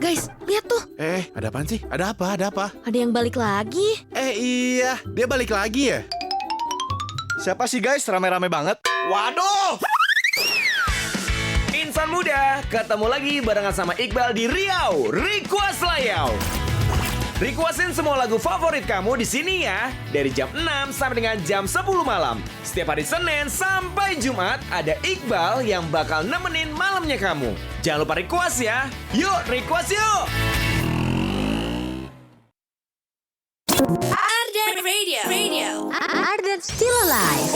Guys, lihat tuh. Ada apaan sih? Ada apa? Ada apa? Ada yang balik lagi. Iya, dia balik lagi ya? Siapa sih guys? Rame-rame banget. Waduh! Insan muda, ketemu lagi barengan sama Iqbal di Riau Request Layau. Requestin semua lagu favorit kamu di sini ya. Dari jam 6 sampai dengan jam 10 malam. Setiap hari Senin sampai Jumat ada Iqbal yang bakal nemenin malamnya kamu. Jangan lupa request ya. Yuk, request yuk! Arden Radio. Arden still alive.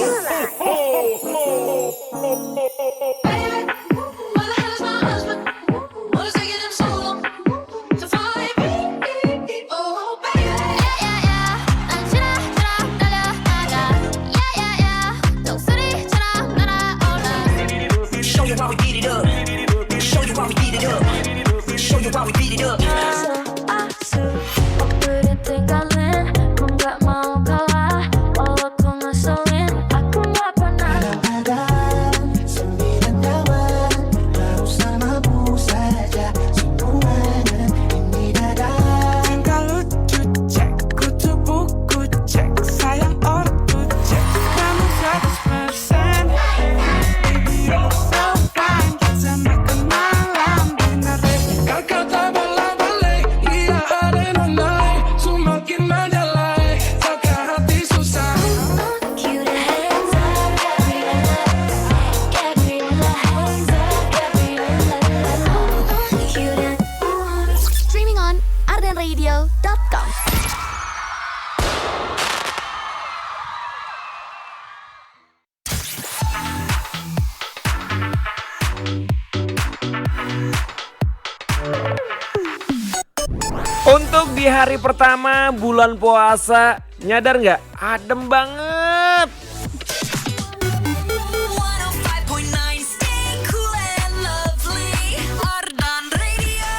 ardenradio.com. Untuk di hari pertama bulan puasa, nyadar nggak? Adem banget. 105.9 stay cool and lovely. Arden Radio.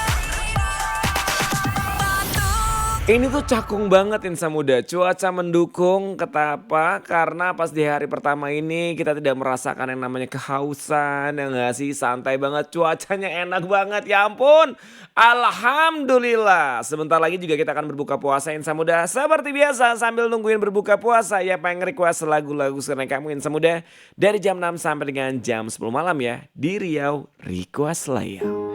Ini tuh cakung banget Insan Muda. Cuaca mendukung, ketapa karena pas di hari pertama ini kita tidak merasakan yang namanya kehausan, ya nggak sih? Santai banget, cuacanya enak banget, ya ampun. Alhamdulillah. Sebentar lagi juga kita akan berbuka puasa Insan Muda. Seperti biasa sambil nungguin berbuka puasa ya pengen request lagu-lagu kesukaan kamu Insan Muda. Dari jam 6 sampai dengan jam 10 malam ya. Di Riau Request Layau.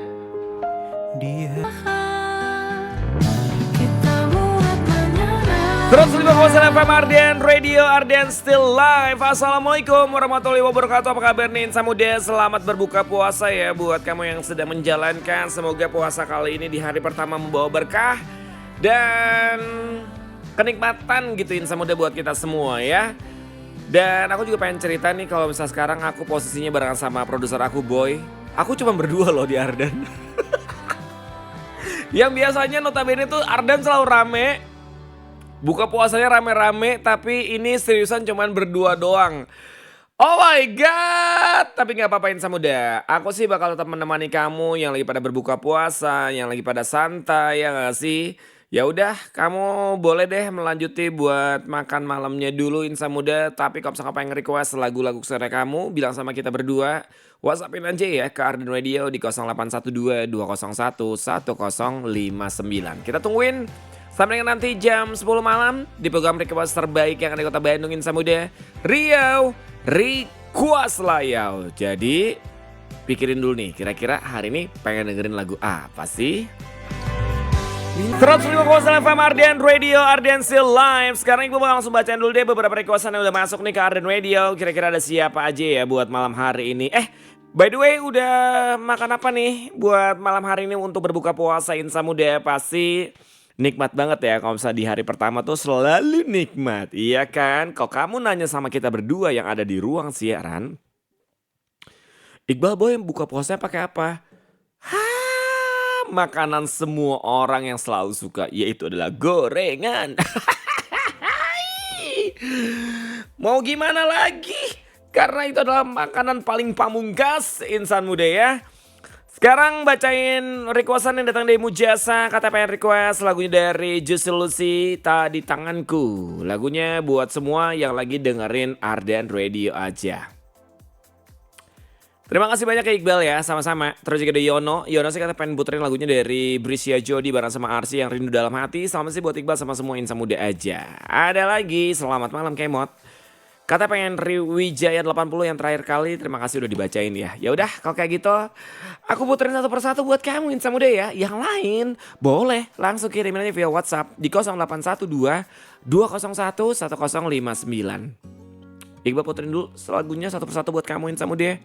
Terus 5,9 FM Arden Radio, Arden still live. Assalamualaikum warahmatullahi wabarakatuh. Apa kabar nih Insan Muda? Selamat berbuka puasa ya buat kamu yang sedang menjalankan. Semoga puasa kali ini di hari pertama membawa berkah dan kenikmatan gitu Insan Muda buat kita semua ya. Dan aku juga pengen cerita nih kalau misalnya sekarang aku posisinya barengan sama produser aku Boy. Aku cuma berdua loh di Arden. Yang biasanya notabene tuh Arden selalu rame. Buka puasanya rame-rame tapi ini seriusan cuman berdua doang. Oh my god. Tapi gak apa-apa Insan Muda. Aku sih bakal tetap menemani kamu yang lagi pada berbuka puasa, yang lagi pada santai ya gak sih? Ya udah kamu boleh deh melanjuti buat makan malamnya dulu Insan Muda. Tapi kalau misalkan pengen request lagu-lagu kesukaan kamu, bilang sama kita berdua. WhatsAppin aja ya ke Arden Radio di 0812 201 1059. Kita tungguin sampai dengan nanti jam 10 malam di program request terbaik yang ada di Kota Bandung Insan Muda, Riau Request Layau. Jadi pikirin dulu nih kira-kira hari ini pengen dengerin lagu apa sih? 105,9 FM Arden Radio, Arden still live. Sekarang Ibu bakal langsung bacain dulu deh beberapa requestan yang udah masuk nih ke Arden Radio. Kira-kira ada siapa aja ya buat malam hari ini. By the way udah makan apa nih buat malam hari ini untuk berbuka puasa Insan Muda? Pasti nikmat banget ya kalau misalnya di hari pertama tuh selalu nikmat. Iya kan? Kalau kamu nanya sama kita berdua yang ada di ruang siaran, Iqbal Boy buka puasanya pakai apa? Makanan semua orang yang selalu suka, yaitu adalah gorengan. Mau gimana lagi? Karena itu adalah makanan paling pamungkas Insan Muda ya. Sekarang bacain requestan yang datang dari Mujasa. Kata pengen request lagunya dari Juicy Lucy, Tak di Tanganku. Lagunya buat semua yang lagi dengerin Arden Radio aja. Terima kasih banyak ya Iqbal ya, sama-sama. Terus juga ada Yono. Yono sih kata pengen puterin lagunya dari Brisia Jodi bareng sama Arsy yang rindu dalam hati. Selamat sih buat Iqbal sama semua insan muda aja. Ada lagi, selamat malam Kemot. Kata pengen Wijaya 80 yang terakhir kali. Terima kasih udah dibacain ya. Ya udah kalau kayak gitu, aku puterin satu persatu buat kamu insan muda ya. Yang lain boleh langsung kirimin aja via WhatsApp di 0812 201 1059. Iqbal puterin dulu lagunya satu persatu buat kamu insan muda.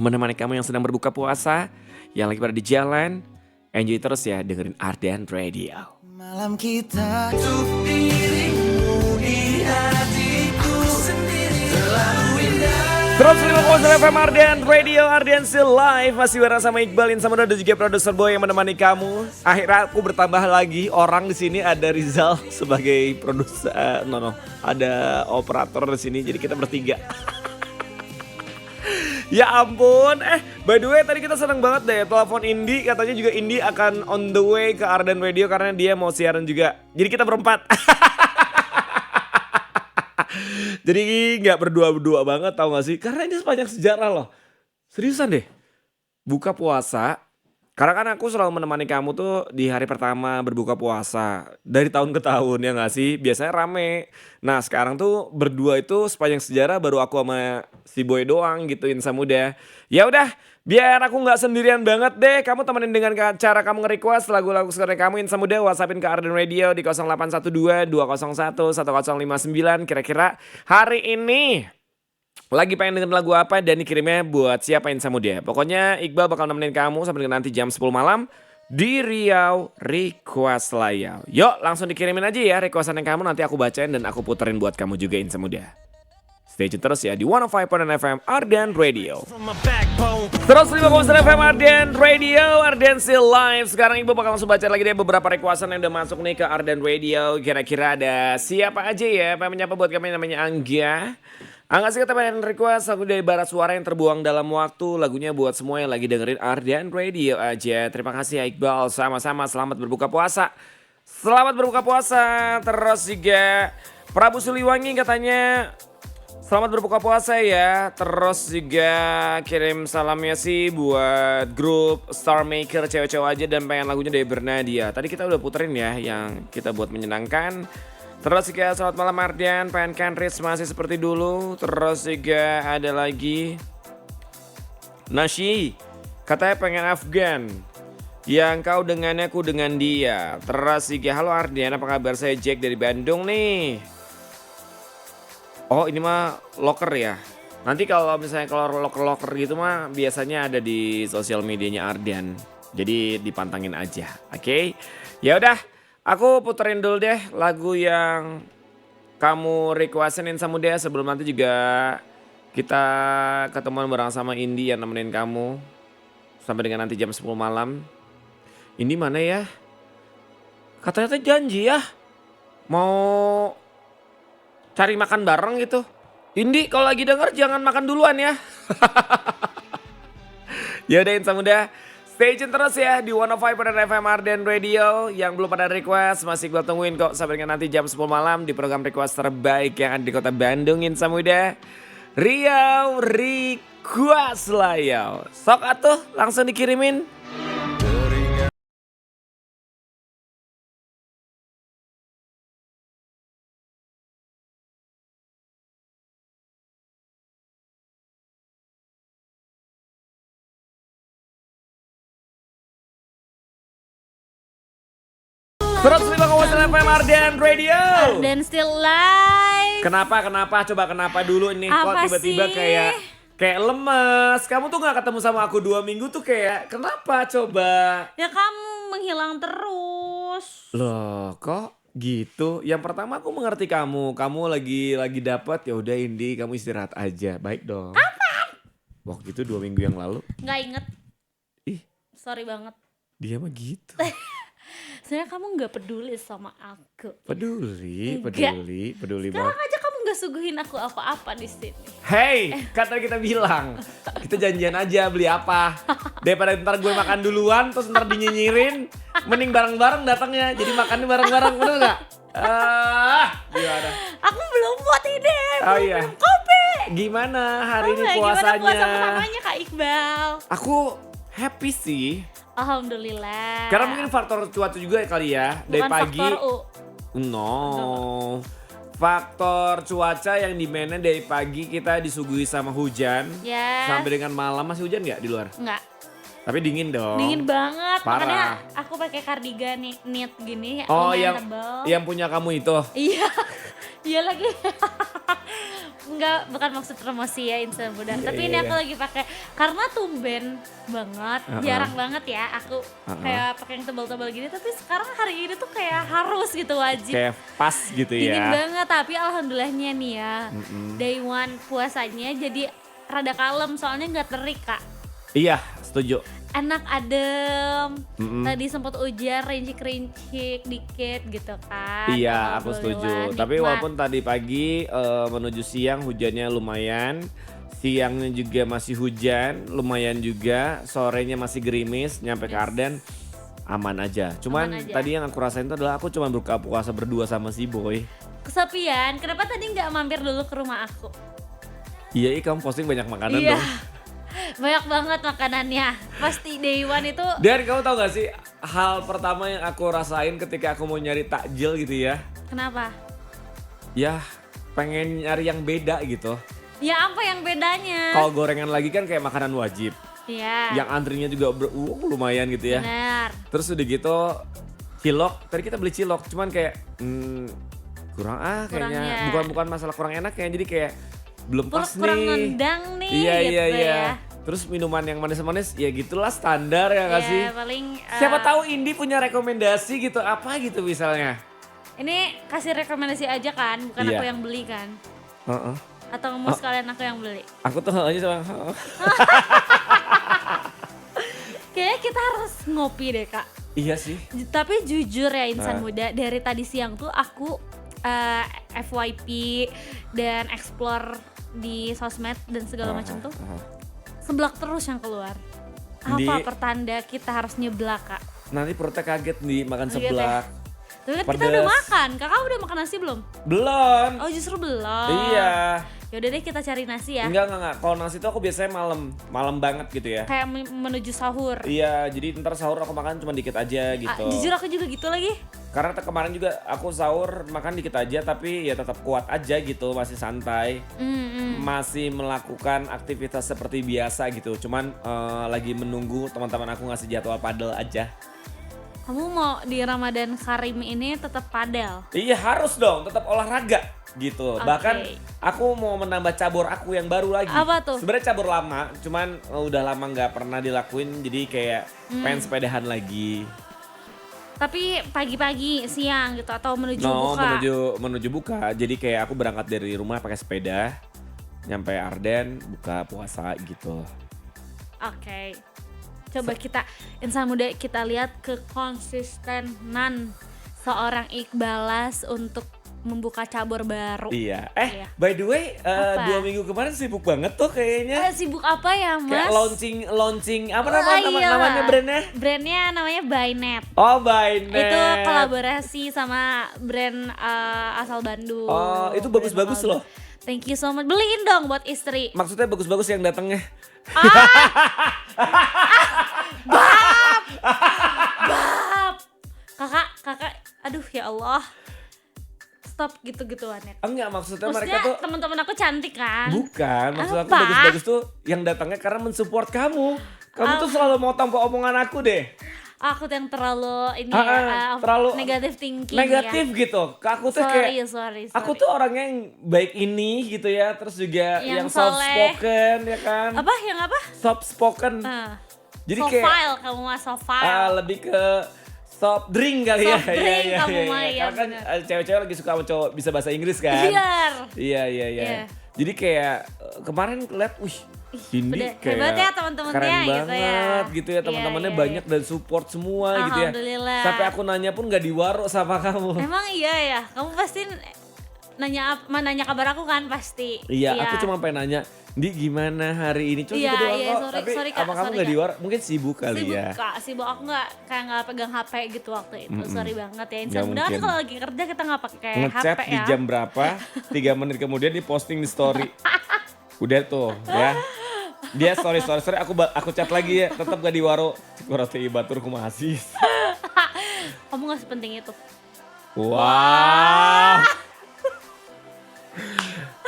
Menemani kamu yang sedang berbuka puasa, yang lagi pada di jalan, enjoy terus ya dengerin Ardan Radio. Malam kita untuk dirimu di hatiku sendiri terlalu indah. Terus 5,9 FM Ardan Radio, Ardan still live. Masih bareng sama Iqbal Insamuda dan juga produser Boy yang menemani kamu. Akhirnya aku bertambah lagi orang di sini, ada Rizal sebagai produser, ada operator di sini, jadi kita bertiga. Ya ampun, by the way tadi kita seneng banget deh telepon Indi, katanya juga Indi akan on the way ke Ardan Radio karena dia mau siaran juga. Jadi kita berempat. Jadi gak berdua-berdua banget tau gak sih, karena ini sepanjang sejarah loh. Seriusan deh, buka puasa. Karena kan aku selalu menemani kamu tuh di hari pertama berbuka puasa. Dari tahun ke tahun ya gak sih? Biasanya rame. Nah sekarang tuh berdua itu sepanjang sejarah baru aku sama si Boy doang gitu insan muda. Ya udah, biar aku gak sendirian banget deh. Kamu temenin dengan cara kamu nge-request lagu-lagu kesukaan kamu insan muda. WhatsAppin ke Ardan Radio di 0812 201 1059. Kira-kira hari ini lagi pengen denger lagu apa dan dikirimnya buat siapa insan muda. Pokoknya Iqbal bakal nemenin kamu sampai dengan nanti jam 10 malam di Riau Request Layau. Yuk langsung dikirimin aja ya requestan yang kamu, nanti aku bacain dan aku puterin buat kamu juga insan muda. Stay tune terus ya di 105.9 FM Ardan Radio. Terus 5,9 FM Ardan Radio, Ardan still live. Sekarang Iqbal bakal langsung baca lagi deh beberapa requestan yang udah masuk nih ke Ardan Radio. Kira-kira ada siapa aja ya? Pengen menyapa buat kami namanya Angga. Angga sih kata pengen request lagu dari Barat Suara yang terbuang dalam waktu. Lagunya buat semua yang lagi dengerin Ardan Radio aja. Terima kasih ya Iqbal, sama-sama selamat berbuka puasa. Selamat berbuka puasa. Terus juga Prabu Suliwangi katanya selamat berbuka puasa ya. Terus juga kirim salamnya sih buat grup Star Maker cewek-cewek aja dan pengen lagunya dari Bernadia. Tadi kita udah puterin ya yang kita buat menyenangkan. Terus juga selamat malam Ardan, pengen Kenris masih seperti dulu. Terus juga ada lagi Nashi, katanya pengen Afgan. Yang kau dengannya aku dengan dia. Terus juga halo Ardan, apa kabar, saya Jack dari Bandung nih. Oh ini mah locker ya. Nanti kalau misalnya kalau locker gitu mah biasanya ada di sosial medianya Ardan. Jadi dipantangin aja, oke? Ya udah, aku puterin dulu deh lagu yang kamu requestin insan muda. Sebelum nanti juga kita ketemuan bareng sama Indi yang nemenin kamu sampai dengan nanti jam 10 malam. Indi mana ya? Katanya tuh janji ya mau cari makan bareng gitu. Indi kalau lagi denger jangan makan duluan ya. Ya udah insan muda, stay tune terus ya di 105.9 FM Ardan Radio. Yang belum pada request masih gue tungguin kok sampai dengan nanti jam 10 malam di program request terbaik yang ada di kota Bandung insan muda. Riau Request Layau. Sok atuh langsung dikirimin. Terus 5,9 FM Ardan Radio. Dan still live. Kenapa? Coba kenapa dulu nih? Kok Apa tiba-tiba sih? kayak lemes. Kamu tuh gak ketemu sama aku 2 minggu tuh kayak kenapa coba? Ya kamu menghilang terus. Loh kok gitu? Yang pertama aku mengerti kamu. Kamu lagi dapat, ya udah Indi kamu istirahat aja. Baik dong. Kapan? Waktu itu 2 minggu yang lalu. Gak inget. Ih, Sorry banget. dia mah gitu. Sebenarnya kamu gak peduli sama aku. Peduli Enggak. banget. Sekarang aja kamu gak suguhin aku apa-apa di sini. Hey, kata kita bilang, kita janjian aja beli apa. Daripada ntar gue makan duluan, terus ntar dinyinyirin, mending bareng-bareng datangnya. Jadi makannya bareng-bareng, bener gak? Gimana? Aku belum buat ide, Oh belum iya. minum kopi. Gimana hari ini Gimana puasanya? puasa pertamanya Kak Iqbal? Aku happy sih. Alhamdulillah. Karena mungkin faktor cuaca juga kali ya. Dari Bukan pagi. faktor U. No. Faktor cuaca yang dimana dari pagi kita disuguhi sama hujan. Ya. Sampai dengan malam masih hujan nggak di luar? Enggak. Tapi dingin dong. Dingin banget. Parah. Makanya aku pakai kardigan knit gini. Oh lumayan yang tebal. yang punya kamu itu. Iya. Iya lagi. Enggak, bukan maksud promosi ya Insan Muda. Tapi ini iya, aku lagi pakai karena tumben banget, jarang banget ya aku kayak pakai yang tebal-tebal gini. Tapi sekarang hari ini tuh kayak harus gitu, wajib. Kayak pas gitu Dingin ya. banget, tapi alhamdulillahnya nih ya. Day one puasanya jadi rada kalem soalnya nggak terik Kak. Iya, setuju. Enak adem. Tadi sempat hujan rincik-rincik dikit gitu kan. Iya, aku setuju. Alhamdulillah, Tapi nikmat. walaupun tadi pagi menuju siang hujannya lumayan, siangnya juga masih hujan, lumayan juga, sorenya masih gerimis, nyampe ke Arden aman aja. Cuman Aman aja. tadi yang aku rasain itu adalah aku cuma buka puasa berdua sama si Boy. Kesepian, kenapa tadi nggak mampir dulu ke rumah aku? Iya, kamu posting banyak makanan Iya. dong. Banyak banget makanannya. Pasti day one itu Dan kamu tahu gak sih hal pertama yang aku rasain ketika aku mau nyari takjil gitu ya? kenapa? Ya pengen nyari yang beda gitu. Ya apa yang bedanya? Kalau gorengan lagi kan kayak makanan wajib. Iya. Yang antrinya juga lumayan gitu ya. Benar. Terus udah gitu cilok, tadi kita beli cilok cuman kayak kurang kayaknya. Kurang ya. Bukan masalah kurang enak ya, jadi kayak belum pas Kurang nih. nendang nih Iya gitu iya iya. ya. Terus minuman yang manis-manis ya gitulah standar ya gak sih? Ya paling Siapa tahu Indi punya rekomendasi gitu apa gitu misalnya. ini kasih rekomendasi aja kan, bukan Iya. aku yang beli kan. Heeh. Atau mau sekalian aku yang beli. Aku tuh aja sama Kayaknya kita harus ngopi deh Kak. iya sih. Tapi jujur ya Insan Nah. Muda, dari tadi siang tuh aku FYP dan explore di sosmed dan segala macam tuh seblak terus yang keluar. Apa Di- pertanda kita harus nyeblak Kak? Nanti perutnya kaget nih makan Kaget ya? seblak. Tapi kan kita Pedes. udah makan, kakak udah makan nasi belum? Belum. Oh justru belum. Iya. Yaudah deh kita cari nasi ya. Enggak. Kalau nasi itu aku biasanya malam banget gitu ya. Kayak menuju sahur. Iya, jadi ntar sahur aku makan cuma dikit aja gitu. Jujur aku juga gitu lagi. Karena kemarin juga aku sahur makan dikit aja tapi ya tetap kuat aja gitu, masih santai. Masih melakukan aktivitas seperti biasa gitu. Cuman lagi menunggu teman-teman aku ngasih jadwal padel aja. Kamu mau di Ramadan Karim ini tetap padel? Iya, harus dong, tetap olahraga gitu. Oke. Bahkan aku mau menambah cabur aku yang baru lagi. Apa tuh? Sebenarnya cabur lama, cuman udah lama nggak pernah dilakuin jadi kayak pengen sepedahan lagi. Tapi pagi-pagi, siang gitu atau menuju buka? menuju buka. Jadi kayak aku berangkat dari rumah pakai sepeda, nyampe Arden, buka puasa gitu. Oke. Coba kita Insan Muda kita lihat kekonsistenan seorang Iqbalas untuk membuka cabur baru. Iya. Iya. By the way, Apa? 2 minggu kemarin sibuk banget tuh kayaknya. Sibuk apa ya Mas? Kayak launching apa Ah, iyalah. namanya brandnya? Brandnya namanya Bynet. Oh, Bynet. Itu kolaborasi sama brand asal Bandung. Oh, itu Brand bagus-bagus lokal. loh. Thank you so much. Beliin dong buat istri. Maksudnya bagus-bagus yang datangnya. Bab. Kakak, aduh ya Allah. Stop gitu-gituan ya. Enggak, maksudnya mereka Maksudnya tuh teman-teman aku cantik kan? bukan, maksud aku Apa? bagus-bagus tuh yang datangnya karena mensupport kamu. Kamu tuh selalu mau tampuk omongan aku deh. Aku tuh yang terlalu ini terlalu negatif thinking negatif ya. gitu. Ke aku tuh Sorry. kayak aku tuh orangnya yang baik ini gitu ya, terus juga yang Yang soft soleh. spoken ya kan. Apa yang apa? Soft spoken. Jadi kayak Sofile, kamu mah sofile. lebih ke soft drink kali Soft ya. drink kamu mah, iya, Karena kan bener. cewek-cewek lagi suka sama cowok bisa bahasa Inggris kan. Biar. Iya. Iya. Jadi kayak kemarin lihat, wih, Cindy udah kayak hebat ya teman-temannya keren gitu ya. banget gitu ya, teman-temannya Iya. banyak dan support semua gitu ya. Alhamdulillah. Sampai aku nanya pun gak diwaro sama kamu. Emang iya ya, kamu pasti nanya kabar aku kan pasti. Iya, aku cuma pengen nanya, Di gimana hari ini? Cuma Iya, gitu doang iya, kok. sorry, Tapi sorry, Kak, apa kamu sorry, gak Kak. di luar? Mungkin sibuk kali Sibuk ya. Kak, sibuk aku nggak pegang HP gitu waktu itu. Sorry banget ya. Nggak Mudah kan mungkin. kalau lagi kerja kita nggak pakai Ngechat HP di ya. jam berapa, 3 menit kemudian di posting di story. Udah tuh ya. Dia sorry aku chat lagi ya. Tetap gak di waro. Kurang batur kumaha Kamu gak sepenting itu. Wah.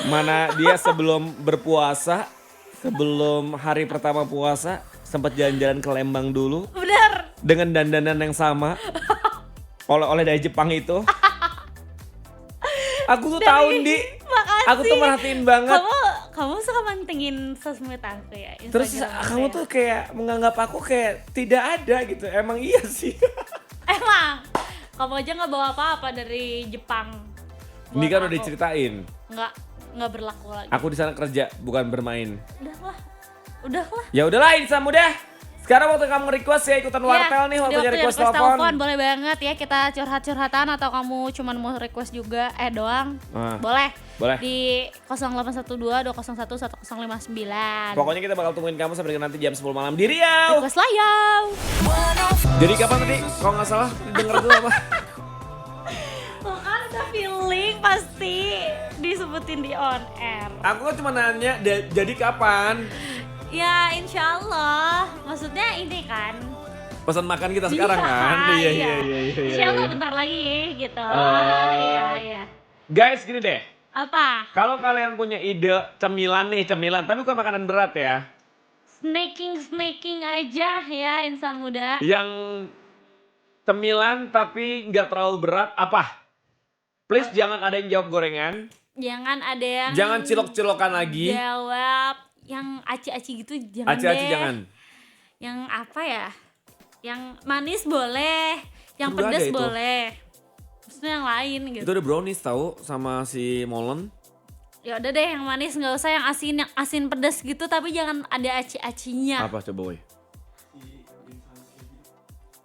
Mana dia sebelum berpuasa, sebelum hari pertama puasa, sempat jalan-jalan ke Lembang dulu. Bener. Dengan dandanan yang sama. Oleh-oleh dari Jepang itu. Aku tuh tahu, Di. Makasih. Aku tuh merhatiin banget. Kamu suka mantengin sosmed aku ya, Terus Instagram kamu aku tuh kayak menganggap aku kayak tidak ada gitu. Emang iya sih. ya. Emang, kamu aja gak bawa apa-apa dari Jepang. Ini Buat kan udah aku. diceritain. Nggak berlaku lagi. Aku di sana kerja, bukan bermain. Udahlah. Ya udahlah, Insan Muda. Sekarang waktu kamu request ya ikutan wartel nih, waktunya request telepon. Boleh banget ya, kita curhat-curhatan atau kamu cuman mau request juga doang. Boleh. Di 0812-201-1059. Pokoknya kita bakal tungguin kamu sampai dengan nanti jam 10 malam di Riau. Request layau. Jadi kapan tadi? Kalau nggak salah denger dulu apa? Tuh kan udah feeling pasti disebutin di on air. Aku kan cuma nanya, jadi kapan? Ya insya Allah, maksudnya ini kan. Pesan makan kita sekarang kan? Iya. Insya Allah bentar lagi gitu. Iya. Guys gini deh, Apa? kalau kalian punya ide cemilan, tapi bukan makanan berat ya. Snaking aja ya insan muda. Yang cemilan tapi nggak terlalu berat, apa? Please jangan ada yang jawab gorengan. Jangan ada yang Jangan cilok-cilokan lagi. jawab yang aci-aci gitu, jangan Aci-aci deh. jangan. Yang apa ya? Yang manis boleh, yang Udah ada pedas itu. boleh. Maksudnya yang lain gitu. Itu ada brownies tahu sama si Molen. Ya udah deh yang manis, nggak usah yang asin pedas gitu, tapi jangan ada aci-acinya. Apa coba woy?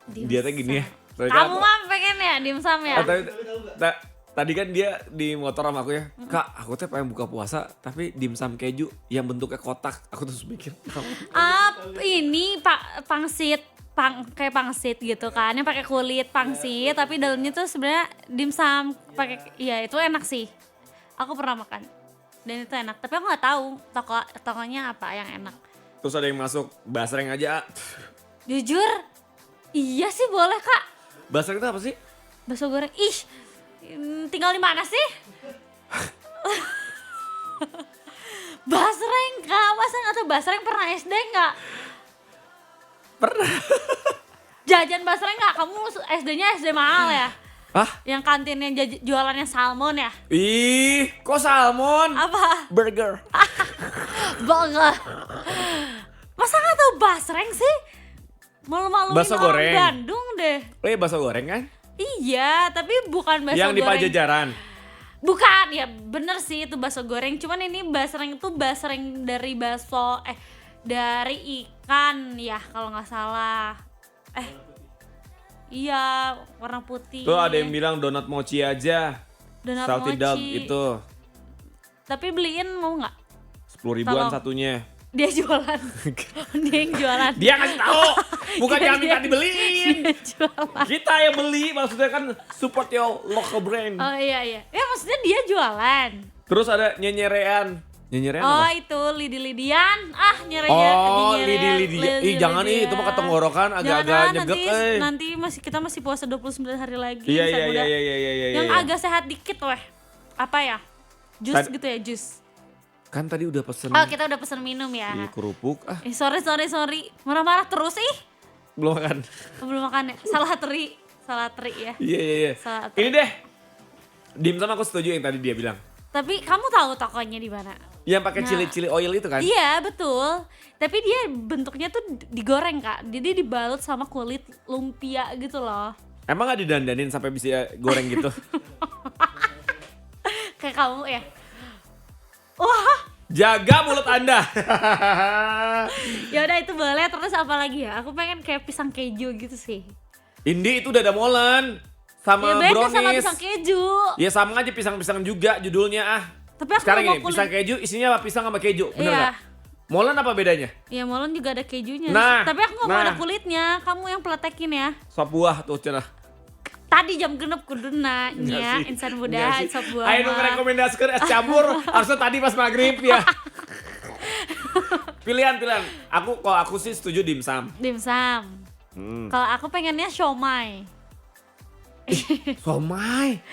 Dimsum. Dia teh gini ya. Kamu mah pengen ya dimsum ya? Tadi kan dia di motor sama aku ya. Kak, aku teh pengen buka puasa tapi dimsum keju yang bentuknya kotak. Aku terus mikir. Ini pangsit, kayak pangsit gitu kan, yang pakai kulit pangsit, tapi dalamnya tuh sebenarnya dimsum pakai, ya itu enak sih. Aku pernah makan dan itu enak, tapi aku nggak tahu tokonya apa yang enak. Terus ada yang masuk basreng aja. Jujur, iya sih boleh kak. Basreng itu apa sih? Bakso goreng, tinggal di mana sih? Basreng kak, masa nggak tahu Basreng? Pernah SD nggak? Pernah. Jajan Basreng nggak? Kamu SD-nya SD mahal ya? Hah? Yang kantinnya jualannya salmon ya? Ih, kok salmon? Apa? Burger. Burger. Masa nggak tahu Basreng sih? Malu-maluin Bakso orang goreng. Bandung deh. Oh iya, bakso goreng kan? Iya, tapi bukan bakso Yang di goreng. Pajajaran. Bukan, ya bener sih itu bakso goreng. Cuman ini basreng itu basreng dari dari ikan ya kalau nggak salah. Iya, warna putih. Tuh ada yang bilang donat mochi aja. Donat Salty mochi. dog itu. Tapi beliin mau nggak? 10 ribuan Tolong. satunya. Dia jualan. Dia yang jualan. Dia ngasih tahu, bukan Dia- jangan minta dia- dibeliin. Dia jualan. Kita yang beli, maksudnya kan support your local brand. Oh iya. Ya maksudnya dia jualan. Terus ada nyenyerean. Nyenyerean Oh apa? itu lidi-lidian. Oh, lidi-lidian. Ih, jangan itu mah ketenggorokan agak-agak nyegek. Nanti kita masih puasa 29 hari lagi. Iya, Insan muda. iya. Yang agak sehat dikit weh. Apa ya? Jus gitu ya, jus. Kan tadi udah pesen Oh, kita udah pesen minum ya. kerupuk. Sorry. Marah-marah terus ih. Belum makan. Belum makan ya. Salah teri ya. Iya. Salah Ini deh. Dimsum aku setuju yang tadi dia bilang. Tapi kamu tahu tokonya di mana? Yang pakai chili oil itu kan? Iya, betul. Tapi dia bentuknya tuh digoreng, Kak. Jadi dibalut sama kulit lumpia gitu loh. Emang gak didandanin sampai bisa goreng gitu? Kayak kamu ya. Wah, Jaga mulut Anda. ya udah itu boleh. Terus apa lagi ya? Aku pengen kayak pisang keju gitu sih. Indi itu udah ada molen. Sama Ya beda brownies. sama pisang keju. Ya sama aja pisang-pisang juga judulnya ah. Tapi aku Sekarang mau ini pisang keju isinya apa? Pisang sama keju, bener Iya. gak? Molen apa bedanya? Ya molen juga ada kejunya. Nah, Tapi aku gak mau nah. ada kulitnya. Kamu yang peletekin ya. Sop buah tuh cenah. Tadi jam genep kudu nanya Enggak sih. insan Enggak muda sih. sop buah. Ayo mah. merekomendasikan es campur. Harusnya tadi pas maghrib ya. Pilihan. Kalau aku sih setuju dimsum. Dimsum. Kalau aku pengennya siomay. Somai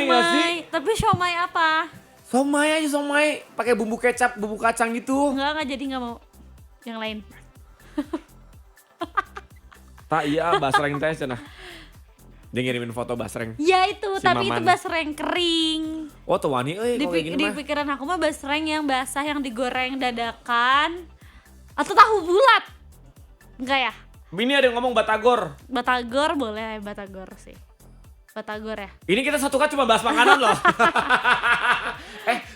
nggak sih? Tapi siomay apa? Somai pakai bumbu kecap, bumbu kacang gitu. Enggak jadi nggak mau. Yang lain. Tak iya basreng teh cenah. Dia ngirimin foto basreng. Ya itu, Si tapi itu Maman. basreng kering. Oh tuh wani kalau kayak gini Di mah. pikiran aku mah basreng yang basah yang digoreng dadakan. Atau tahu bulat. Enggak ya? Ini ada yang ngomong batagor. Batagor boleh, batagor sih. Batagor ya. Ini kita satu kan cuma bahas makanan loh.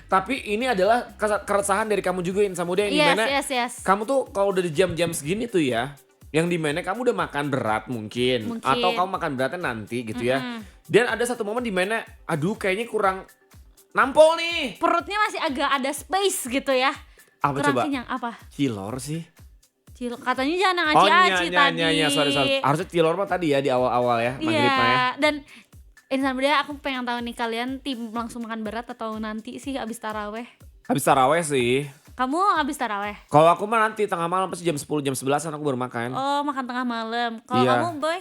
Tapi ini adalah keresahan dari kamu juga Insa Muda yang dimana Yes. kamu tuh kalau udah di jam-jam segini tuh ya, yang dimana kamu udah makan berat mungkin. Atau kamu makan beratnya nanti gitu ya. Dan ada satu momen dimana, aduh kayaknya kurang nampol nih. Perutnya masih agak ada space gitu ya. Apa Kurang coba? kenyang apa? Cilor sih. Katanya jangan yang Oh aci-aci tadi. sorry. Harusnya cilor mah tadi ya di awal-awal ya, maghribnya ya. Iya, dan Insan Muda aku pengen tahu nih kalian tim langsung makan berat atau nanti sih abis taraweh? Habis taraweh sih. Kamu abis taraweh? Kalau aku mah nanti tengah malam pasti jam 10, jam 11 aku baru makan. Oh, makan tengah malam. Kalau Iya. kamu, Boy?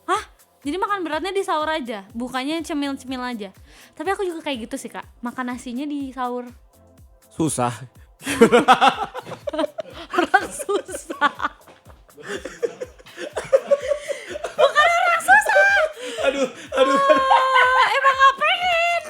Hah? Jadi makan beratnya di sahur aja? Bukannya cemil-cemil aja? Tapi aku juga kayak gitu sih, Kak. Makan nasinya di sahur. Susah. Orang susah. Aduh. Emang gak pengen?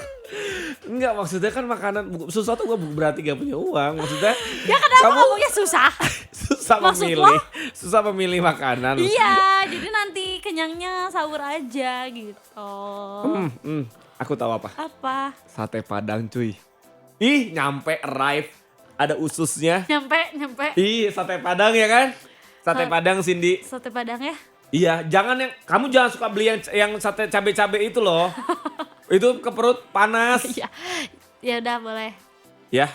Enggak, maksudnya kan makanan susah tuh berarti gak punya uang. Maksudnya Ya kenapa ngomongnya susah? susah Maksud memilih. Susah memilih makanan. Iya, jadi nanti kenyangnya sahur aja gitu. Aku tahu apa. Apa? Sate Padang cuy. Ih, nyampe arrive. Ada ususnya. Nyampe. Ih, sate Padang ya kan? Sate Padang Cindy. Sate Padang ya? Iya, kamu jangan suka beli yang sate cabe-cabe itu loh. Itu ke perut panas. Iya. Ya udah boleh. Ya.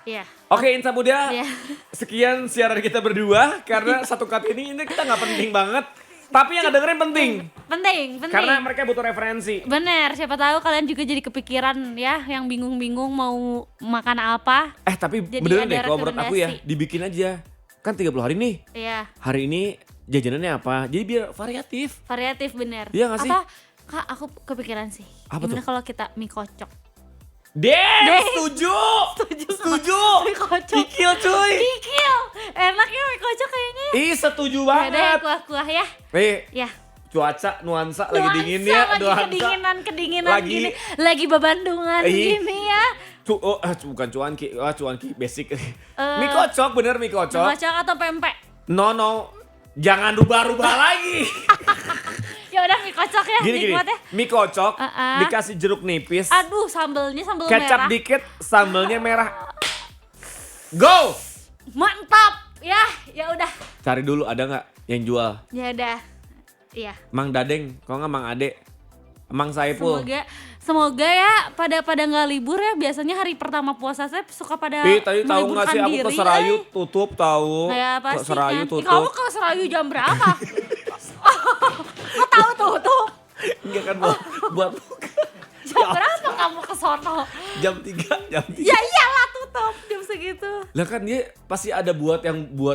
Iya. Oke, Insa Muda. Iya. Sekian siaran kita berdua karena satu cut ini kita nggak penting banget. Tapi yang dengerin penting. Penting. Karena mereka butuh referensi. Bener, siapa tahu kalian juga jadi kepikiran ya, yang bingung-bingung mau makan apa. Tapi Jadi beneran ada deh kalau menurut aku ya, rekomendasi. dibikin aja. Kan 30 hari nih. Iya, Hari ini jajanannya apa? Jadi biar variatif. variatif bener. Iya nggak sih? Apa? Kak, aku kepikiran sih. Apa Gimana tuh? kalau kita mie kocok? Setuju. Mie kocok. Kikil cuy. Kikil. Enaknya mie kocok kayaknya. Ih, setuju Ya deh, banget. kuah-kuah ya. Ya, Ya. cuaca nuansa lagi dingin Nuansa, ya. lagi kedinginan Lagi- gini. Lagi babandungan Ih. gini ya. Bukan cuanki, cuanki basic. Mie kocok, bener mie Mie kocok. kocok atau pempek? No, jangan rubah-rubah lagi. Ya udah mie kocok ya, Gini, nikmat ya. mie kocok Uh-uh. dikasih jeruk nipis, Aduh, sambelnya sambel kecap merah. dikit, sambelnya merah. Go! Mantap. Ya udah. Cari dulu ada nggak yang jual? Ya udah. Iya. Mang Dadeng, kalau nggak Mang Ade, Mang Saipul. Semoga ya pada nggak libur ya. Biasanya hari pertama puasa saya suka pada Tadi tahu nggak sih aku ke Serayu tutup tahu. Kayak apa Ke sih? Serayu Kamu tutup. ke Serayu jam berapa? Kok tahu tutup? Enggak kan buat buka. Jam berapa kamu ke sono? Jam 3, jam 3. Ya iyalah tutup jam segitu. Lah kan dia pasti ada buat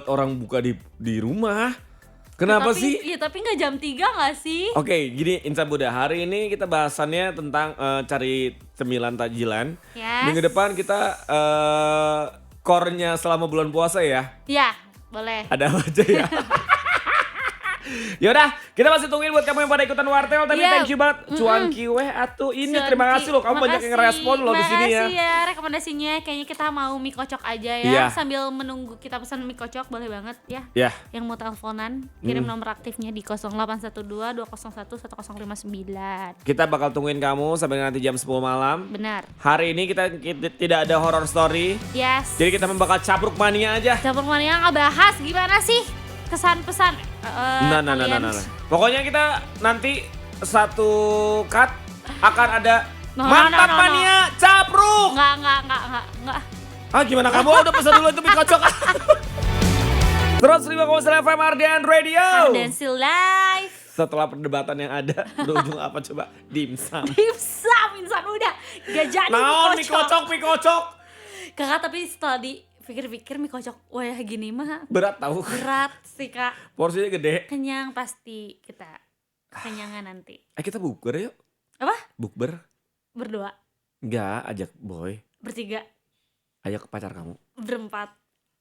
orang buka di rumah. Kenapa Tapi- sih? Iya tapi nggak jam 3 nggak sih? Oke, gini Insa Buddha, hari ini kita bahasannya tentang cari cemilan takjilan. Yes. Minggu depan kita core-nya selama bulan puasa ya. Ya boleh. Ada apa aja ya? Yaudah, kita masih tungguin buat kamu yang pada ikutan wartel. Tapi Iya. thank you banget. Cuanki weh atuh ini. Terima kasih loh, kamu banyak yang ngerespon loh di sini ya. Makasih ya rekomendasinya. Kayaknya kita mau mie kocok aja ya. Iya. Sambil menunggu kita pesan mie kocok boleh banget ya. Ya, Yang mau teleponan kirim nomor aktifnya di 0812 201 1059. kita bakal tungguin kamu sampai nanti jam 10 malam. Benar. Hari ini kita tidak ada horror story. Yes. Jadi kita bakal capruk mania aja. Campur mania ngebahas gimana sih kesan pesan Nah. Pokoknya kita nanti satu cut akan ada mantap no. mania capruk. Enggak. Gimana kamu udah pesan dulu itu mie kocok? Terus 5,9 FM Ardian Radio. Dan still live. Setelah perdebatan yang ada, berujung apa coba? Dimsum. Dimsum insan udah gak jadi Naon mie kocok. mie kocok. Kakak tapi setelah di pikir-pikir mie kocok wayah gini mah Berat tahu. berat sih Kak. Porsinya gede. Kenyang pasti kita. Kenyangan nanti. Kita bukber yuk. Apa? Bukber. Berdua, Enggak, ajak boy. bertiga, Ajak pacar kamu. berempat.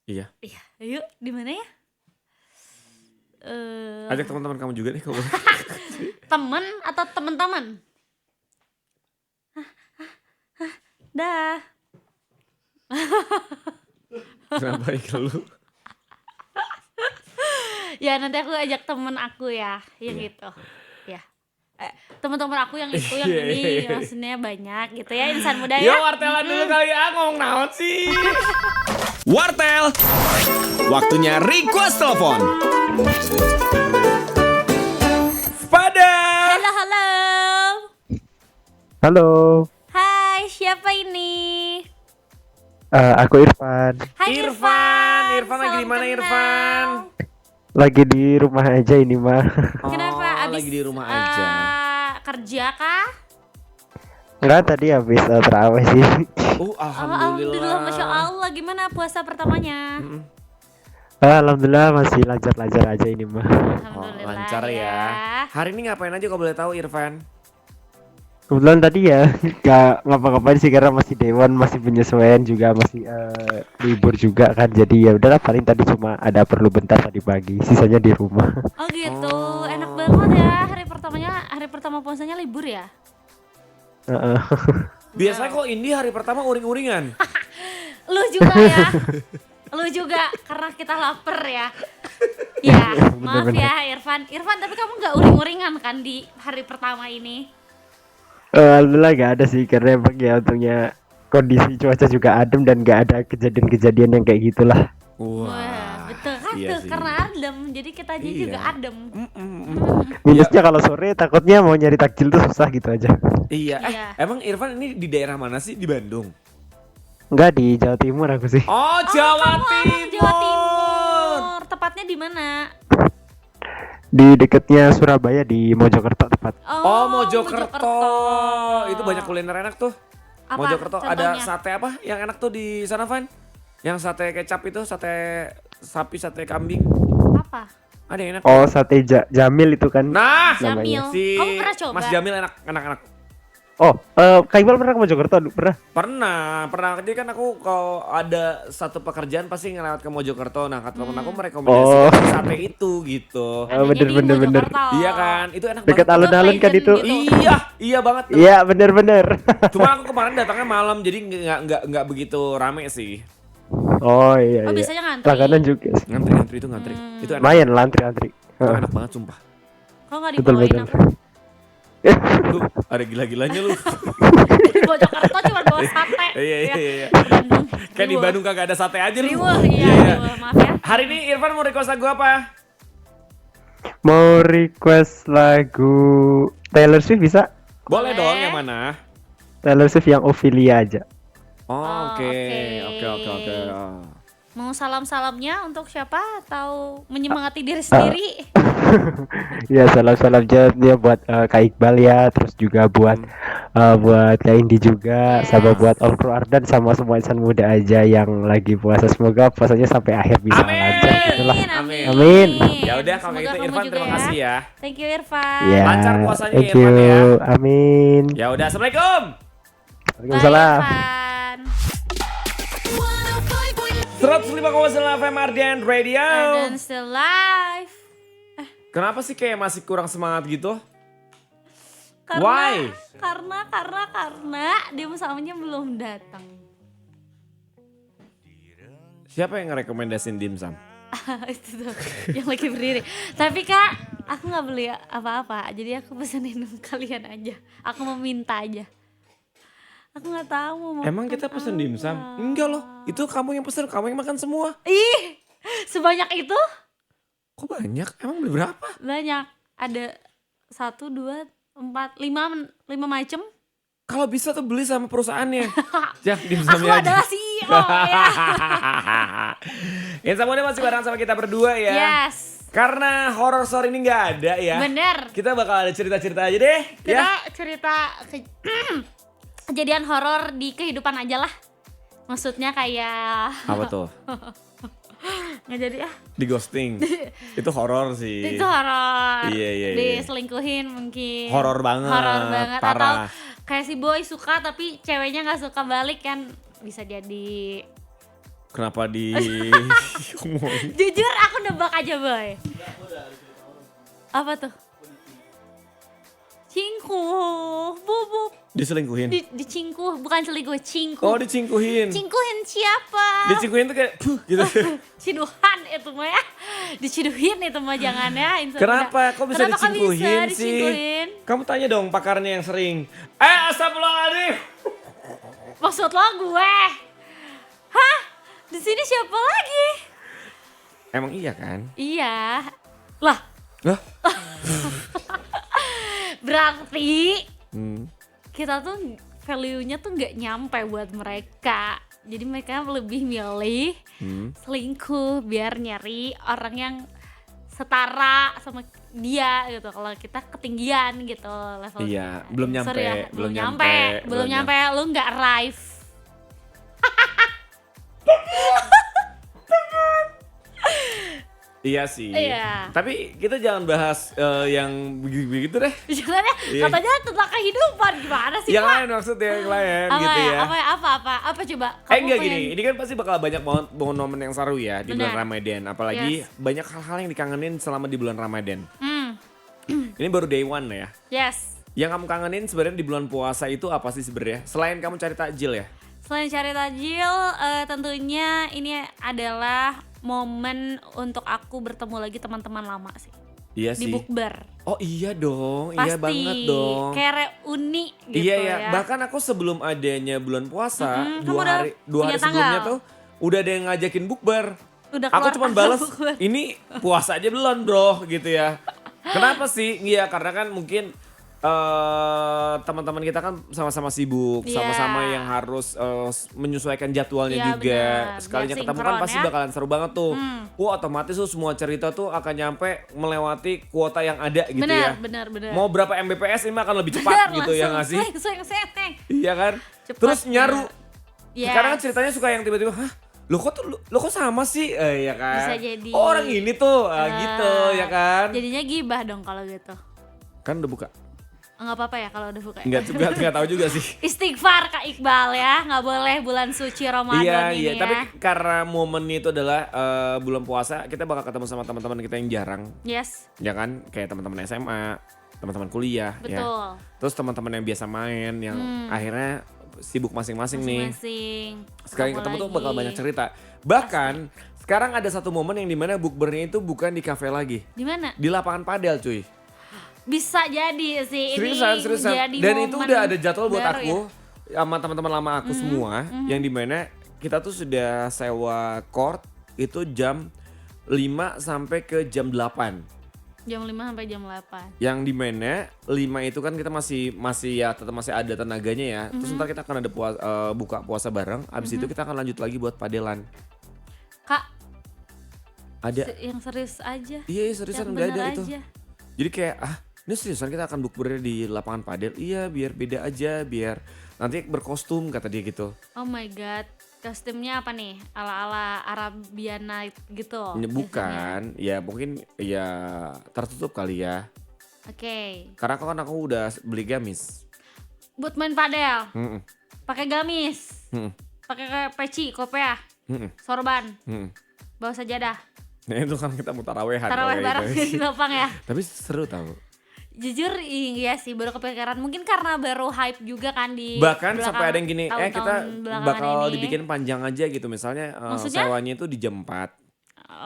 Iya. Iya, yuk di mana ya? Ajak teman-teman kamu juga nih kalau boleh. Temen atau teman-teman? Dah. Kenapa ya lu? Ya nanti aku ajak temen aku ya, yang Iya. itu. Ya. Teman-teman aku yang itu, yang ini maksudnya banyak gitu ya, insan muda Yo ya. wartelan dulu kali ya, ngomong naon sih. Wartel. Waktunya request telepon. Pada. Halo, halo. Halo, Hai, siapa ini? aku Irfan. Hai Irfan. Irfan lagi salam di mana, kenal. Irfan? Lagi di rumah aja ini mah. Kenapa? Oh, Abis lagi di rumah aja. Kerja kah? Enggak, tadi habis terawih sih. Alhamdulillah. Masya Allah. Gimana puasa pertamanya? Alhamdulillah masih lancar-lancar aja ini mah. Alhamdulillah Lancar ya. Hari ini ngapain aja kalau boleh tahu Irfan? Kebetulan tadi ya nggak ngapa-ngapain sih karena masih dewan, masih penyesuaian juga, masih libur juga kan. Jadi ya udahlah, paling tadi cuma ada perlu bentar tadi pagi, sisanya di rumah. Oh gitu, enak banget ya. Hari pertama puasanya libur ya? Heeh. Biasanya kok ini hari pertama uring-uringan. Lu juga ya? Lu juga, karena kita lapar ya. Ya, maaf Bener-bener. ya Irfan. Irfan, tapi kamu nggak uring-uringan kan di hari pertama ini? Alhamdulillah nggak ada sih, karena emang ya untungnya kondisi cuaca juga adem dan nggak ada kejadian-kejadian yang kayak gitulah. Wah, betul kan iya tuh, sih. karena adem. Jadi kita aja juga Iya. adem. Minusnya kalau sore takutnya mau nyari takjil tuh susah gitu aja. Iya. Iya. Emang Irfan ini di daerah mana sih? Di Bandung? Enggak, di Jawa Timur aku sih. Oh, Jawa Kamu orang Timur. Jawa Timur. Tepatnya di mana? Di deketnya Surabaya, di Mojokerto tepat. Oh, Mojokerto. Itu banyak kuliner enak tuh. Apa Mojokerto ada contohnya? sate apa yang enak tuh di sana, Van? Yang sate kecap itu, sate sapi, sate kambing. Apa? Ada yang enak. Oh, sate Jamil itu kan. Nah, Jamil. si Kamu pernah coba? Mas Jamil enak. Oh, Kak Iqbal pernah ke Mojokerto? Pernah? Pernah. Jadi kan aku kalau ada satu pekerjaan pasti ngelewat ke Mojokerto. Nah, kata temen aku merekomendasikan Oh. si sate itu gitu. Adanya bener, di bener. Mojokerto. Iya kan? Itu enak Dekat banget. alun-alun kan legend itu. gitu. Iya banget. Iya, bener-bener. Cuma aku kemarin datangnya malam jadi nggak begitu rame sih. Oh iya, Oh, iya. biasanya ngantri. Langganan juga sih. Ngantri itu ngantri. Itu enak. Lumayan lah, antri-antri. Itu enak banget sumpah. Kok nggak Betul, dibawain betul. aku? Lu ada gila-gilanya lu. Di Mojokerto cuma bawa sate. Iya. Ke Bandung. Kayak di Riweuh. Bandung kagak ada sate aja lu. Riweuh, iya. Riweuh. Maaf ya. Hari ini Irfan mau request lagu apa? Mau request lagu Taylor Swift bisa? Boleh Boleh. dong, yang mana? Taylor Swift yang Ophelia aja. Oh, oke. oke. Oke. Mau salam-salamnya untuk siapa atau menyemangati diri sendiri? Ya, salam-salam aja dia buat Kak Iqbal ya, terus juga buat Kak Indi juga, Yes. sama buat All Crew Ardan sama semua insan muda aja yang lagi puasa. Semoga puasanya sampai akhir bisa Amin. lancar gitulah. Amin. Amin. Ya udah kalau Semoga gitu kamu Irfan juga terima kasih ya. Thank you Irfan. Ya, Lancar puasanya thank Irfan you. ya. Amin. Ya udah, Assalamualaikum. Bye Waalaikumsalam. Irfan. 105.9 105,9 FM Ardian Radio. Dan still live. Kenapa sih kayak masih kurang semangat gitu? Karena, Why? Karena dia samanya belum datang. Siapa yang ngerekomendasin dimsum? Itu tuh yang lagi berdiri. Tapi Kak, aku nggak beli apa-apa. Jadi aku pesenin kalian aja. Aku mau minta aja. Aku nggak tahu mau Emang makan kita pesen apa. dimsum? Enggak loh, itu kamu yang pesen, kamu yang makan semua. Ih, sebanyak itu? Kok banyak? Emang beli berapa? Banyak. Ada 1, 2, 4, 5 macem. Kalau bisa tuh beli sama perusahaannya. Jak Aku dimsumnya aja. adalah CEO ya. Insan muda masih bareng sama kita berdua ya. Yes. Karena horror story ini nggak ada ya. Bener. Kita bakal ada cerita-cerita aja deh. Kita Ya. cerita kejadian horor di kehidupan aja lah. Maksudnya kayak Apa tuh? nggak jadi Di ghosting. Itu horor sih. itu horor. Iya, iya, iya. Diselingkuhin mungkin. Horor banget, Horor banget. parah. Atau kayak si boy suka tapi ceweknya nggak suka balik kan bisa jadi. Kenapa di ngomongin? Jujur aku nebak aja boy. Apa tuh? Cingkuh, bubuk. Diselingkuhin? Dicingkuh, bukan selingkuh, cingkuh. Oh dicingkuhin. Cingkuhin siapa? Dicingkuhin tuh kayak gitu. Ciduhan itu mah ya. Diciduhin itu mah jangan ya. Kenapa? Kok bisa Kenapa dicingkuhin bisa sih? dicingkuhin? Kamu tanya dong pakarnya yang sering. Astagfirullahaladzim. Maksud lo gue? Hah? Di sini siapa lagi? Emang iya kan? Iya. Lah, Lah? berarti Hmm. kita tuh value-nya tuh nggak nyampe buat mereka. Jadi mereka lebih milih selingkuh biar nyari orang yang setara sama dia gitu. Kalau kita ketinggian gitu levelnya. Iya, belum nyampe, Sorry ya, belum belum belum nyampe, lu nggak arrive. Iya sih. Iya. Tapi kita jangan bahas yang begitu deh. Jangan ya, Iya. katanya tentang kehidupan gimana sih Yang Pak? lain maksudnya yang lain Apa gitu ya. Apa coba? Enggak pengen- gini, ini kan pasti bakal banyak banget momen yang seru ya di bulan Benar. Ramadan. Apalagi Yes. banyak hal-hal yang dikangenin selama di bulan Ramadan. Hmm, Ini baru day one ya. yes. Yang kamu kangenin sebenarnya di bulan puasa itu apa sih sebenarnya? Selain kamu cari takjil ya? Selain cari tajil, tentunya ini adalah momen untuk aku bertemu lagi teman-teman lama sih. Iya Di sih. bukber. Oh iya dong, Pasti. iya banget dong. Kayak reuni gitu Iya ya, ya. bahkan aku sebelum adanya bulan puasa, Mm-mm, kamu dua udah hari punya sebelumnya tanggal? tuh udah ada yang ngajakin bukber. Udah Aku keluar cuma tanggal balas, bukber. ini puasa aja belum bro gitu ya. Kenapa sih? Iya karena kan mungkin teman-teman kita kan sama-sama sibuk, Iya. sama-sama yang harus menyesuaikan jadwalnya Iya, juga. benar. Sekalinya Biar ketemu kan sinkron pasti ya. bakalan seru banget tuh. Wah otomatis tuh semua cerita tuh akan nyampe melewati kuota yang ada gitu ya. Benar. Mau berapa Mbps ini mah akan lebih cepat Benar, gitu ya nggak sih? Swing. Iya kan? Cepat, Terus nyaru. Yes. Sekarang kan ceritanya suka yang tiba-tiba, hah? Lo kok sama sih? Iya kan? Bisa jadi. Oh, orang ini tuh, gitu ya kan? Jadinya gibah dong kalau gitu. Kan udah buka. Nggak apa-apa ya kalau udah buka. Enggak tahu juga sih. Istighfar Kak Iqbal ya, nggak boleh bulan suci Ramadan Iya, ini iya. ya. Tapi karena momennya itu adalah bulan puasa, kita bakal ketemu sama teman-teman kita yang jarang, Yes, ya kan? Kayak teman-teman SMA, teman-teman kuliah, ya. betul. Terus teman-teman yang biasa main, yang akhirnya sibuk masing-masing nih. Masing-masing. Sekali Ketemu ketemu tuh lagi. bakal banyak cerita. Bahkan sekarang ada satu momen yang dimana bukbernya itu bukan di kafe lagi, Di mana? di lapangan padel cuy. Bisa jadi sih Seriusan. ini jadi Dan itu momen udah ada jadwal buat baru aku ya. sama teman-teman lama aku semua, yang dimana kita tuh sudah sewa court itu jam 5 sampai ke jam 8. Jam 5 sampai jam 8. Yang dimana 5 itu kan kita masih ya tetap masih ada tenaganya ya. Terus ntar kita akan ada buka puasa bareng. Abis itu kita akan lanjut lagi buat padelan. Kak, Ada. yang serius aja. Iya seriusan Yang udah ada bener itu. aja. Jadi kayak ini seriusan kita akan bukber di lapangan padel. Iya biar beda aja, biar nanti berkostum kata dia gitu. Oh my god. Kostumnya apa nih? Ala-ala Arabian Night gitu. Ini bukan, ya mungkin ya tertutup kali ya. Oke. Karena aku udah beli gamis. Buat main padel, Mm-mm. pakai gamis, Mm-mm. pakai peci, kopiah, Mm-mm. sorban, Mm-mm. bawa sajadah. Nah itu kan kita mau tarawehan. Taraweh kalau bareng itu. di lapang ya. Tapi seru tau. Jujur iya sih baru kepikiran. Mungkin karena baru hype juga kan di Bahkan belakang sampai ada yang gini, kita tahun-tahun belakangan bakal ini. dibikin panjang aja gitu. Misalnya Maksudnya? sewanya itu di jam 4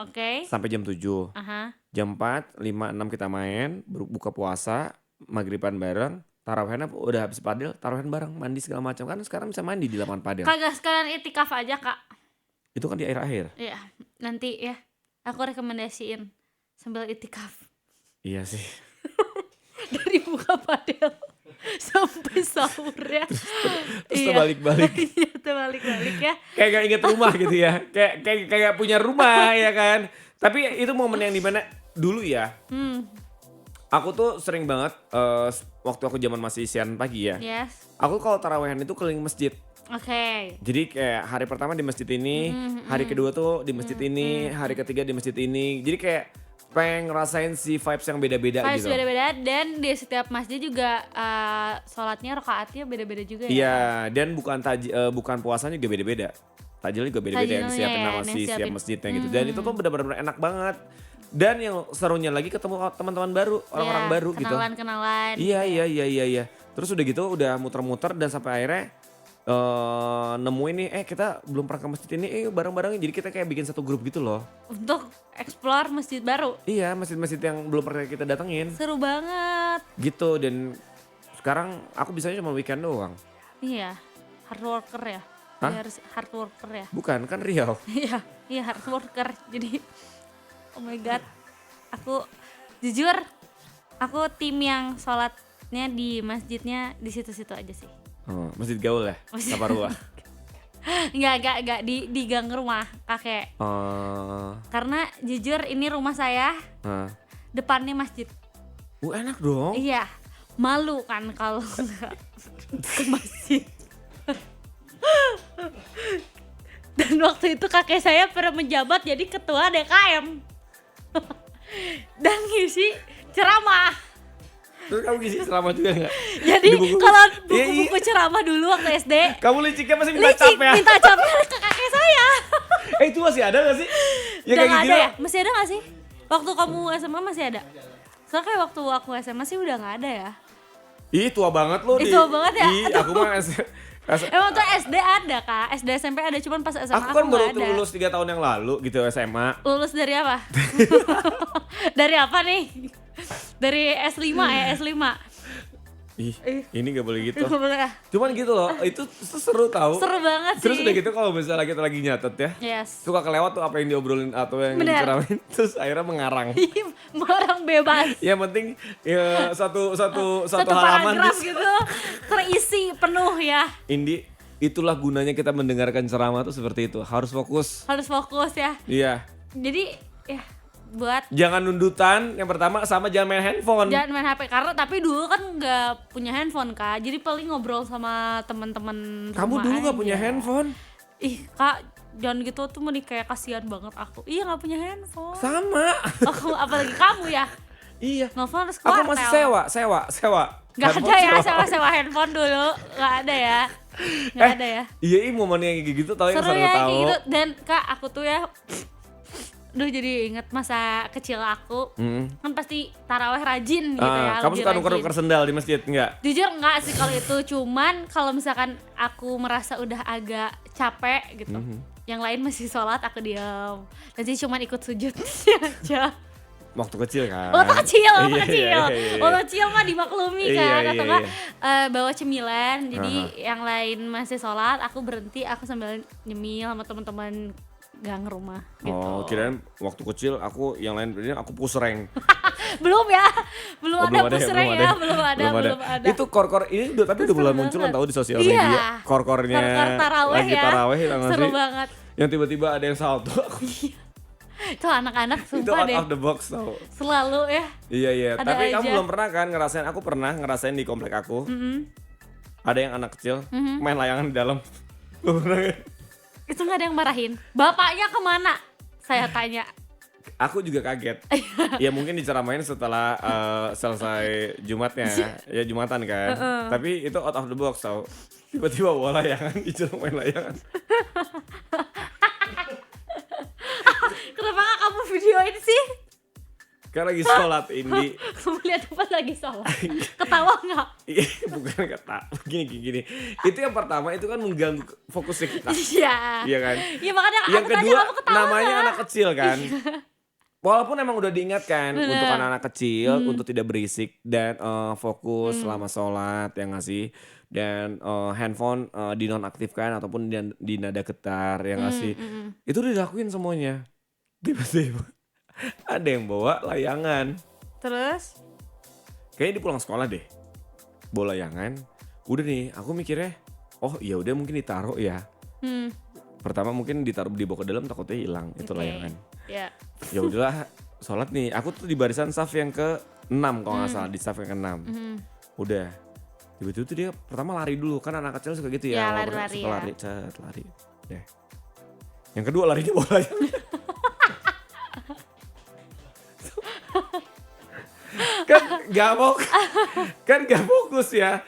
Oke. sampai jam 7. Aha. Jam 4, 5, 6 kita main, buka puasa, maghriban bareng, tarawehan udah habis padel, tarawehan bareng, mandi segala macam. Kan sekarang bisa mandi di lapangan padel. Kagak sekalian itikaf aja kak. Itu kan di akhir-akhir. Iya nanti ya aku rekomendasiin sambil itikaf. Iya sih. Dari buka padel sampai sahur ya. Terus terbalik-balik. Iya terbalik-balik ya. Kayak gak inget rumah gitu ya. Kayak punya rumah ya kan. Tapi itu momen yang dimana dulu ya. Aku tuh sering banget waktu aku zaman masih siaran pagi ya. Yes. Aku kalau tarawehan itu keliling masjid. Oke. Jadi kayak hari pertama di masjid ini, hari kedua tuh di masjid ini, hari ketiga di masjid ini. Jadi kayak pengen ngerasain si vibes yang beda-beda Vibes gitu. beda-beda dan di setiap masjid juga sholatnya rakaatnya beda-beda juga ya. Iya, dan bukan puasanya juga beda-beda. Takjilnya juga beda-beda yang Takjilnya disiapin ya, sama yang si setiap siapin. masjidnya gitu. Dan itu tuh benar-benar enak banget. Dan yang serunya lagi ketemu teman-teman baru, orang-orang Iya, baru gitu. kenalan-kenalan. Iya. Terus udah gitu udah muter-muter dan sampai akhirnya nemuin nih, kita belum pernah ke masjid ini, bareng-bareng. Jadi kita kayak bikin satu grup gitu loh. Untuk explore masjid baru. Iya, masjid-masjid yang belum pernah kita datengin. Seru banget. Gitu, dan sekarang aku bisanya cuma weekend doang. Iya, hard worker ya. Hah? Dia harus hard worker ya. Bukan, kan Riau. Iya hard worker. Jadi oh my god. Aku jujur aku tim yang sholatnya di masjidnya di situ-situ aja sih. Oh, masjid gaul ya? Saparua. Enggak di gang rumah kakek. Karena jujur ini rumah saya depannya masjid. Enak dong. Iya, malu kan kalau nggak ke masjid. Dan waktu itu kakek saya pernah menjabat jadi ketua DKM. Dan ngisi ceramah. Terus kamu ngisi ceramah juga gak? Jadi Di buku- kalau Iya, buku-buku ceramah dulu waktu SD, Kamu liciknya masih minta licik cap ya? minta capnya ke kakek saya. Itu masih ada gak sih? Ya Udah kayak nggak gitu. ada ya? Masih ada gak sih? Waktu kamu SMA masih ada? Soalnya kayak waktu aku SMA sih udah gak ada ya. Ih, tua banget lo. Ih, tua banget ya? Ih, aku mah Emang tuh SD ada kak, SD SMP ada, cuman pas SMA aku kan baru nggak ada. lulus 3 tahun yang lalu gitu SMA. Lulus dari apa? Dari apa nih? Dari S5 ya, S5. Ih, ini gak boleh gitu. Nggak boleh ya? Cuman gitu loh, itu seru tau. Seru banget sih. Terus udah gitu kalau misalnya kita lagi nyatet ya, Yes. suka kelewat tuh apa yang diobrolin atau yang Bener. diceramain, terus akhirnya mengarang. Orang bebas. Yang penting ya, satu Satu halaman paragraf terus. gitu terisi penuh ya. Indi, itulah gunanya kita mendengarkan ceramah tuh seperti itu, harus fokus. Harus fokus ya. Iya. Jadi ya buat Jangan nundutan, yang pertama sama jangan main handphone. jangan main HP karena tapi dulu kan nggak punya handphone kak, jadi paling ngobrol sama teman-teman Kamu rumah dulu gak aja. punya handphone? Ih kak, jangan gitu tuh mending kayak kasihan banget aku. Iya nggak punya handphone. Sama. Aku apalagi kamu ya. Iya. Nelfon harus Aku keluar. masih sewa. Gak Handphone ada ya sewa. sewa handphone dulu, gak ada ya. Gak ada ya. Iya, momen yang kayak gitu tau yang Seru seru ya tahu. kayak gitu. Dan kak aku tuh ya, duh jadi inget masa kecil aku. Kan pasti taraweh rajin gitu ya. Kamu lebih suka nuker-nuker rajin. sendal di masjid enggak? Jujur enggak sih kalau itu, cuman kalau misalkan aku merasa udah agak capek gitu, yang lain masih sholat aku diam. Dan sih cuman ikut sujud aja. Waktu kecil kan. Waktu kecil, Iya. waktu kecil mah dimaklumi Iya, kan, iya, atau enggak iya. bawa cemilan. Jadi yang lain masih sholat, aku berhenti, aku sambil nyemil sama teman-teman gang rumah gitu. Oh, kirain waktu kecil aku yang lain ini aku pusreng. Belum ya, belum ada Belum pusreng ya, belum ada. Itu kor-kor ini udah tapi udah Seru mulai muncul kan banget. tahu di sosial Iya. media. Kor-kornya Kor-kor taraweh lagi ya. taraweh tau gak Seru sih? banget. Yang tiba-tiba ada yang salto. Itu anak-anak Itu sumpah out deh, of the box tau. selalu ya. Iya. Ada Tapi kamu aja. belum pernah kan ngerasain? Aku pernah ngerasain di komplek aku. Ada yang anak kecil main layangan di dalam. Lu pernah nggak? Itu nggak ada yang marahin. Bapaknya kemana? Saya tanya. Aku juga kaget. Ya mungkin diceramain setelah selesai Jumatnya. Ya Jumatan kan. Tapi itu out of the box tau. Tiba-tiba bawa layangan, dijelang main layangan. Kenapa nggak kamu videoin sih? Kan lagi sholat Indi. Kamu lihat pas lagi sholat. Ketawa nggak? Bukan kata gini. Itu yang pertama itu kan mengganggu fokusnya kita. Iya. Iya kan? Iya makanya Yang aku tanya kedua kamu ketawa namanya nggak? anak kecil kan. Walaupun emang udah diingatkan untuk anak-anak kecil untuk tidak berisik dan fokus selama sholat ya nggak sih, dan handphone dinonaktifkan ataupun di nada getar ya nggak sih, itu udah dilakuin semuanya. Tiba-tiba ada yang bawa layangan, Terus? kayaknya di pulang sekolah deh bawa layangan. Udah nih aku mikirnya, oh iya udah mungkin ditaruh ya. Pertama mungkin ditaruh dibawa ke dalam takutnya hilang itu Oke. layangan. Ya. Ya udahlah sholat nih, aku tuh di barisan saf yang ke-6 kalau nggak salah, di saf yang ke-6. Udah Tiba-tiba tuh dia pertama lari dulu, kan anak kecil suka gitu ya. Ya, awal lari-lari suka ya. lari, cet, lari. Deh. Yang kedua larinya bolanya. kan gak fokus ya.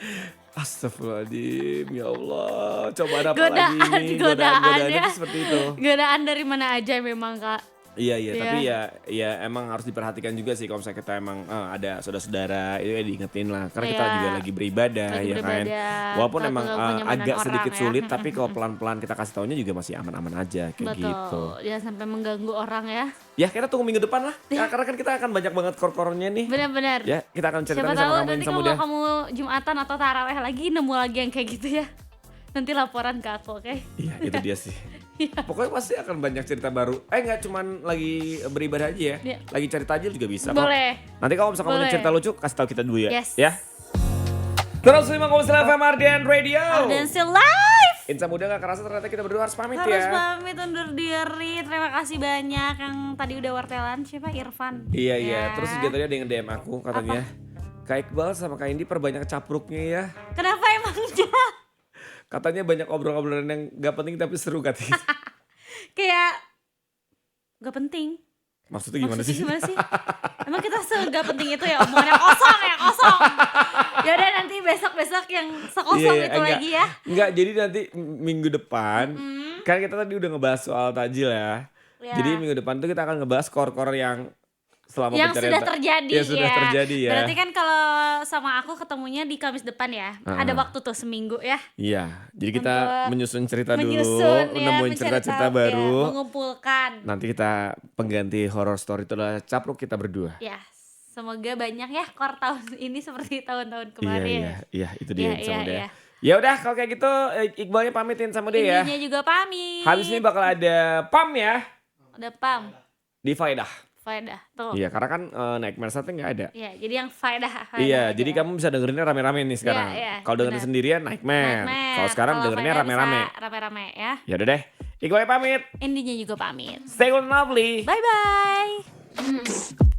Astagfirullahaladzim, ya Allah. Coba ada apa lagi nih? Godaannya tuh seperti itu. Godaan dari mana aja memang Kak. Iya, Iya. tapi ya emang harus diperhatikan juga sih kalau misalnya kita emang ada saudara-saudara itu ya diingetin lah. Karena kita Iya. juga lagi beribadah Lagi ya kan. beribadah, Walaupun takut emang ganggu kenyamanan agak orang sedikit ya. sulit tapi kalau pelan-pelan kita kasih taunya juga masih aman-aman aja kayak Betul. gitu. Jangan sampai mengganggu orang ya. Ya kita tunggu minggu depan lah. Ya, karena kan kita akan banyak banget kor-kornya nih. Benar-benar. Ya kita akan cerita Siapa nih sama tahu kamu nanti Insa kalau Muda. kamu Jumatan atau taraweh lagi nemu lagi yang kayak gitu ya. Nanti laporan ke aku, oke? Iya itu dia sih. Iya. Pokoknya pasti akan banyak cerita baru. Nggak cuman lagi beribadah aja ya. Iya. Lagi cari tajil juga bisa kok. Boleh. Nanti kalau misalkan kamu ada Boleh. cerita lucu kasih tahu kita dulu ya. Yes. Ya. Terus 5,9 FM Ardian Radio. Dan still live. Insa Muda gak kerasa ternyata kita berdua harus pamit Harus ya. pamit undur diri. Terima kasih banyak yang tadi udah wartelan. Siapa? Irfan. Iya. Ya. Terus juga tadi ada yang DM aku katanya. Kak Iqbal sama Kak Indi perbanyak capruknya ya. Kenapa emangnya? Katanya banyak obrolan-obrolan yang gak penting tapi seru katanya. Kayak gak penting. Maksudnya gimana Maksudnya sih? gimana sih? Emang kita segak penting itu ya omongannya kosong ya kosong. Yaudah nanti besok-besok yang sekosong itu enggak. lagi ya. Enggak, jadi nanti minggu depan kan kita tadi udah ngebahas soal tajil ya. Ya. Jadi minggu depan tuh kita akan ngebahas kor-kor yang selama Yang pencarian sudah terjadi ya. Sudah terjadi ya. Berarti kan kalau sama aku ketemunya di Kamis depan ya. Ada waktu tuh seminggu ya. Iya, jadi kita Untuk menyusun cerita menyusun dulu, ya, nemuin mencari cerita-cerita tahu, baru. ya, mengumpulkan. Nanti kita pengganti horror story itu adalah capruk kita berdua. Ya, semoga banyak ya kor tahun ini seperti tahun-tahun Iya, kemarin. iya, itu dia Iya, sama iya, dia. iya. Ya udah kalau kayak gitu Iqbalnya pamitin sama dia ya. Indinya juga pamit. Habis ini bakal ada PAM ya Ada pam, di Faedah. faedah tuh. Iya, karena kan Nightmare Satu nggak ada. Iya, jadi yang faedah. Iya, aja. jadi kamu bisa dengerinnya rame-rame nih sekarang. Iya, Kalau dengerin benar. sendirian Nightmare. Nightmare. Kalau sekarang Kalau dengerinnya faedah bisa rame-rame. Rame-rame ya. Ya udah deh. Iqbalnya pamit. Indinya juga pamit. Stay cool and lovely. Bye bye.